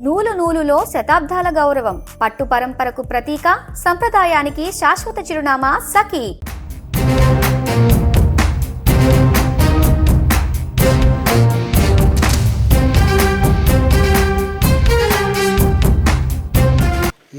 నూలు నూలులో శతాబ్దాల గౌరవం, పట్టు పరంపరకు ప్రతీక, సంప్రదాయానికి శాశ్వత చిరునామా సఖీ.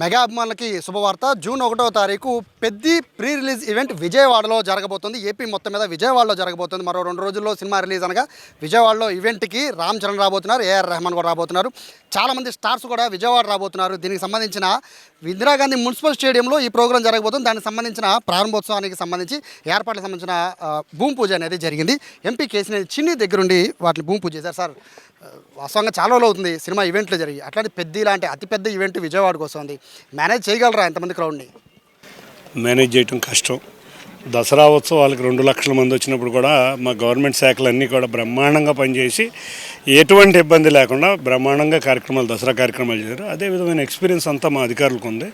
మెగా అభిమానులకి శుభవార్త. జూన్ 1వ తారీఖు పెద్ది ప్రీ రిలీజ్ ఈవెంట్ విజయవాడలో జరగబోతుంది. ఏపీ మొత్తం మీద విజయవాడలో జరగబోతుంది. మరో 2 రోజుల్లో సినిమా రిలీజ్ అనగా విజయవాడలో ఈవెంట్కి రామ్ చరణ్ రాబోతున్నారు, ఏఆర్ రెహమాన్ కూడా రాబోతున్నారు. చాలామంది స్టార్స్ కూడా విజయవాడ రాబోతున్నారు. దీనికి సంబంధించిన ఇందిరాగాంధీ మున్సిపల్ స్టేడియంలో ఈ ప్రోగ్రాం జరగబోతుంది. దానికి సంబంధించిన ప్రారంభోత్సవానికి సంబంధించి ఏర్పాట్లకు సంబంధించిన భూమి పూజ అనేది జరిగింది. ఎంపీ కేసీఆర్ చిన్ని దగ్గరుండి వాటిని భూమి పూజ చేశారు. సార్, వాస్తవంగా చాలా రోజులు అవుతుంది సినిమా ఈవెంట్లు జరిగి, అట్లాంటి పెద్ద ఇలాంటి అతిపెద్ద ఈవెంట్ విజయవాడకు వస్తుంది. మేనేజ్ చేయగలరా ఎంతమంది క్రౌడ్ని? మేనేజ్ చేయడం కష్టం. దసరా ఉత్సవాలకు 2 లక్షల మంది వచ్చినప్పుడు కూడా మా గవర్నమెంట్ శాఖలన్నీ కూడా బ్రహ్మాండంగా పనిచేసి ఎటువంటి ఇబ్బంది లేకుండా బ్రహ్మాండంగా కార్యక్రమాలు, దసరా కార్యక్రమాలు చేశారు. అదే విధమైన ఎక్స్పీరియన్స్ అంతా మా అధికారులకు ఉంది.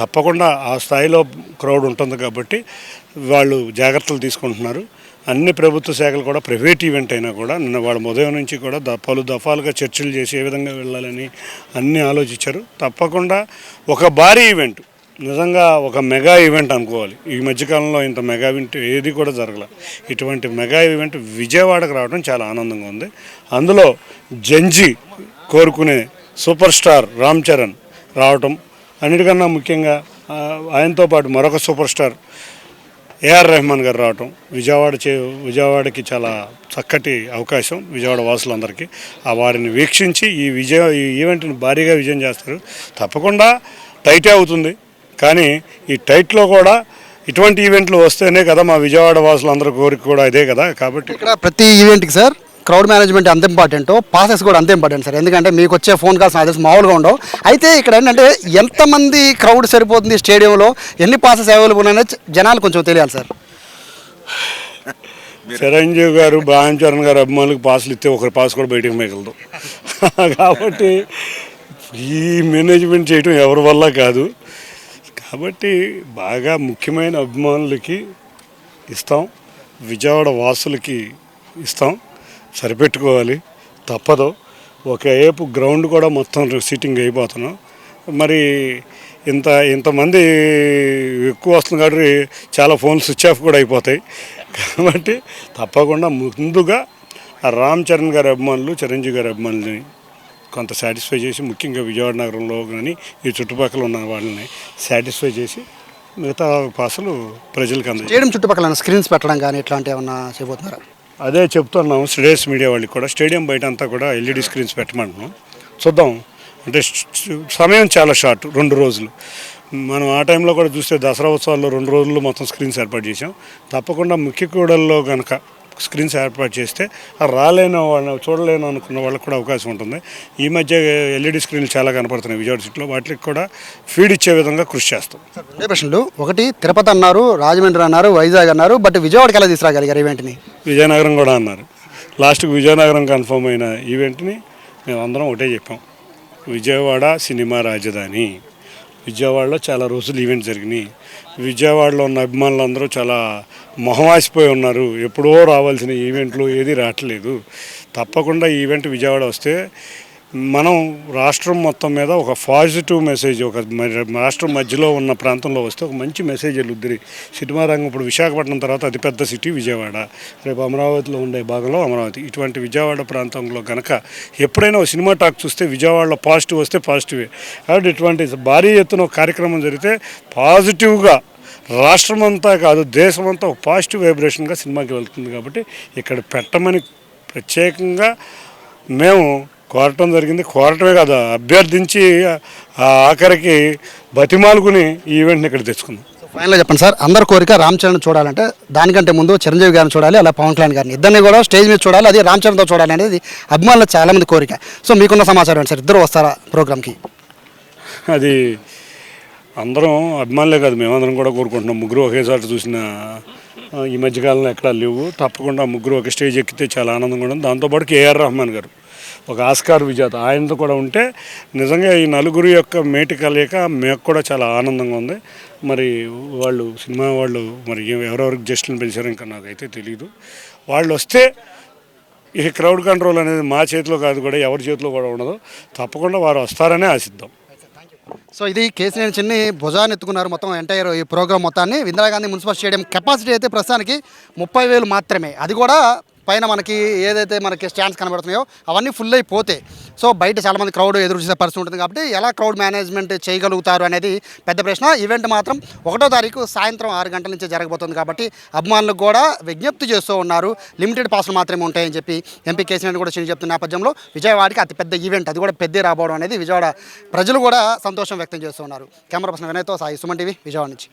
తప్పకుండా ఆ స్థాయిలో క్రౌడ్ ఉంటుంది కాబట్టి వాళ్ళు జాగ్రత్తలు తీసుకుంటున్నారు. అన్ని ప్రభుత్వ శాఖలు కూడా ప్రైవేట్ ఈవెంట్ అయినా కూడా నిన్న వాళ్ళ ఉదయం నుంచి కూడా పలు దఫాలుగా చర్చలు చేసి ఏ విధంగా వెళ్ళాలని అన్నీ ఆలోచించారు. తప్పకుండా ఒక భారీ ఈవెంట్, నిజంగా ఒక మెగా ఈవెంట్ అనుకోవాలి. ఈ మధ్యకాలంలో ఇంత మెగా ఈవెంట్ ఏది కూడా జరగలేదు. ఇటువంటి మెగా ఈవెంట్ విజయవాడకు రావడం చాలా ఆనందంగా ఉంది. అందులో జంజీ కోరుకునే సూపర్ స్టార్ రామ్ చరణ్ రావటం, అన్నిటికన్నా ముఖ్యంగా ఆయనతో పాటు మరొక సూపర్ స్టార్ ఏఆర్ రెహమాన్ గారు రావటం విజయవాడకి చాలా చక్కటి అవకాశం. విజయవాడ వాసులందరికీ వారిని వీక్షించి ఈ ఈవెంట్ని భారీగా విజయం చేస్తారు. తప్పకుండా టైటే అవుతుంది, కానీ ఈ టైట్లో కూడా ఇటువంటి ఈవెంట్లు వస్తేనే కదా మా విజయవాడ వాసులందరి కోరిక కూడా ఇదే కదా. కాబట్టి ఇక్కడ ప్రతి ఈవెంట్కి సార్ క్రౌడ్ మేనేజ్మెంట్ అంత ఇంపార్టెంట్, పాసెస్ కూడా అంత ఇంపార్టెంట్ సార్. ఎందుకంటే మీకు వచ్చే ఫోన్ కాల్స్ నాకు తెలిసి మామూలుగా ఉండవు. అయితే ఇక్కడ ఏంటంటే ఎంతమంది క్రౌడ్ సరిపోతుంది స్టేడియంలో, ఎన్ని పాసెస్ అవైలబుల్ అనేది జనాలు కొంచెం తెలియాలి సార్. చిరంజీవి గారు, రామ్ చరణ్ గారు అభిమానులకు పాసులు ఇస్తే ఒకరి పాస్ కూడా బయటకు మిగలదు. కాబట్టి ఈ మేనేజ్మెంట్ చేయడం ఎవరి వల్ల కాదు. కాబట్టి బాగా ముఖ్యమైన అభిమానులకి ఇస్తాం, విజయవాడ వాసులకి ఇస్తాం. సరిపెట్టుకోవాలి, తప్పదు. ఒకవైపు గ్రౌండ్ కూడా మొత్తం సిట్టింగ్ అయిపోతున్నాం. మరి ఇంతమంది ఎక్కువ వస్తుంది కాబట్టి చాలా ఫోన్లు స్విచ్ ఆఫ్ కూడా అయిపోతాయి. కాబట్టి తప్పకుండా ముందుగా రామ్ చరణ్ గారి అభిమానులు, చిరంజీవి గారి అభిమానులని కొంత సాటిస్ఫై చేసి, ముఖ్యంగా విజయవాడ నగరంలో కానీ ఈ చుట్టుపక్కల ఉన్న వాళ్ళని సాటిస్ఫై చేసి మిగతా పాసలు ప్రజలకు అందజేయాలి. స్టేడియం చుట్టుపక్కల స్క్రీన్స్ పెట్టడం కానీ ఇట్లాంటివి ఏమన్నా చేయబోతున్నారా? అదే చెప్తున్నాం శ్రేయస్ మీడియా వాళ్ళకి కూడా, స్టేడియం బయట అంతా కూడా ఎల్ఈడి స్క్రీన్స్ పెట్టమంటున్నాం. చూద్దాం. అంటే సమయం చాలా షార్ట్, 2 రోజులు. మనం ఆ టైంలో కూడా చూస్తే దసరా ఉత్సవాల్లో 2 రోజుల్లో మొత్తం స్క్రీన్స్ ఏర్పాటు చేసాం. తప్పకుండా ముఖ్య కూడల్లో కనుక స్క్రీన్స్ ఏర్పాటు చేస్తే రాలేని వాళ్ళని, చూడలేను అనుకున్న వాళ్ళకి కూడా అవకాశం ఉంటుంది. ఈ మధ్య ఎల్ఈడి స్క్రీన్లు చాలా కనపడుతున్నాయి విజయవాడ సిటీలో, వాటికి కూడా ఫీడ్ ఇచ్చే విధంగా కృషి చేస్తాం. 2 ప్రశ్నలు. ఒకటి, తిరుపతి అన్నారు, రాజమండ్రి అన్నారు, వైజాగ్ అన్నారు, బట్ విజయవాడకి ఎలా తీసుకురాగలిగారు ఈవెంట్ని? విజయనగరం కూడా అన్నారు. లాస్ట్కి విజయనగరం కన్ఫర్మ్ అయిన ఈవెంట్ని మేము అందరం ఒకటే చెప్పాం, విజయవాడ సినిమా రాజధాని. విజయవాడలో చాలా రోజులు ఈవెంట్ జరిగినాయి. విజయవాడలో ఉన్న అభిమానులందరూ చాలా మొహమాసిపోయి ఉన్నారు. ఎప్పుడో రావాల్సిన ఈవెంట్లు ఏది రావట్లేదు. తప్పకుండా ఈ ఈవెంట్ విజయవాడ వస్తే మనం రాష్ట్రం మొత్తం మీద ఒక పాజిటివ్ మెసేజ్, ఒక రాష్ట్రం మధ్యలో ఉన్న ప్రాంతంలో వస్తే ఒక మంచి మెసేజ్ వెళ్ళుద్ది. సినిమా రంగం ఇప్పుడు విశాఖపట్నం తర్వాత అతిపెద్ద సిటీ విజయవాడ, రేపు అమరావతిలో ఉండే భాగంలో అమరావతి. ఇటువంటి విజయవాడ ప్రాంతంలో కనుక ఎప్పుడైనా ఒక సినిమా టాక్ చూస్తే విజయవాడలో పాజిటివ్ వస్తే పాజిటివే. కాబట్టి ఇటువంటి భారీ ఎత్తున కార్యక్రమం జరిగితే పాజిటివ్గా రాష్ట్రం అంతా కాదు దేశమంతా ఒక పాజిటివ్ వైబ్రేషన్గా సినిమాకి వెళ్తుంది. కాబట్టి ఇక్కడ పెట్టమని ప్రత్యేకంగా మేము కోరటం జరిగింది. కోరటమే కాదు, అభ్యర్థించి ఆఖరికి బతిమాలుకుని ఈ ఈవెంట్ని ఇక్కడ తెచ్చుకున్నాం. ఫైనల్గా చెప్పండి సార్, అందరి కోరిక రామ్ చరణ్ చూడాలంటే దానికంటే ముందు చిరంజీవి గారిని చూడాలి, అలా పవన్ కళ్యాణ్ గారిని, ఇద్దరిని కూడా స్టేజ్ మీద చూడాలి, అది రామ్ చరణ్తో చూడాలి అనేది అభిమానులు చాలామంది కోరిక. సో మీకున్న సమాచారం ఏంటి సార్, ఇద్దరు వస్తారా ప్రోగ్రామ్కి? అది అందరం అభిమానులే కాదు, మేమందరం కూడా కోరుకుంటున్నాం. ముగ్గురు ఒకేసారి చూసిన ఈ మధ్యకాలంలో ఎక్కడా లేవు. తప్పకుండా ముగ్గురు ఒక స్టేజ్ ఎక్కితే చాలా ఆనందంగా ఉంటుంది. దాంతోపాటు ఏఆర్ రెహమాన్ గారు, ఒక ఆస్కార్ విజేత, ఆయనతో కూడా ఉంటే నిజంగా ఈ నలుగురు యొక్క మేటి కలయిక మీకు కూడా చాలా ఆనందంగా ఉంది. మరి వాళ్ళు సినిమా వాళ్ళు మరి ఎవరెవరికి జస్టులను పిలిచారో ఇంకా నాకైతే తెలియదు. వాళ్ళు వస్తే ఈ క్రౌడ్ కంట్రోల్ అనేది మా చేతిలో కాదు, కూడా ఎవరి చేతిలో కూడా ఉండదు. తప్పకుండా వారు వస్తారనే ఆశిద్దాం. సో ఇది కేసీఆర్ చిన్ని భుజాన్ని ఎత్తుకున్నారు మొత్తం ఎంటైర్ ఈ ప్రోగ్రామ్ మొత్తాన్ని. ఇందిరాగాంధీ మున్సిపల్ స్టేడియం కెపాసిటీ అయితే ప్రస్తుతానికి 30,000 మాత్రమే. అది కూడా పైన మనకి ఏదైతే మనకి స్టాండ్స్ కనబడుతున్నాయో అవన్నీ ఫుల్ అయిపోతే సో బయట చాలామంది క్రౌడ్ ఎదురు చూసే పరిస్థితి ఉంటుంది. కాబట్టి ఎలా క్రౌడ్ మేనేజ్మెంట్ చేయగలుగుతారు అనేది పెద్ద ప్రశ్న. ఈవెంట్ మాత్రం 1వ తారీఖు సాయంత్రం 6 గంటల నుంచి జరగబోతుంది. కాబట్టి అభిమానులకు కూడా విజ్ఞప్తి చేస్తూ ఉన్నారు, లిమిటెడ్ పాస్లు మాత్రమే ఉంటాయని చెప్పి ఎంపీ కేసీఆర్ కూడా చెప్తున్న నేపథ్యంలో విజయవాడకి అతిపెద్ద ఈవెంట్, అది కూడా పెద్ద రాబోవడం అనేది విజయవాడ ప్రజలు కూడా సంతోషం వ్యక్తం చేస్తున్నారు. కెమెరా పర్సన్ వినయ్తో సాయి, సుమన్ టీవీ, విజయవాడ నుంచి.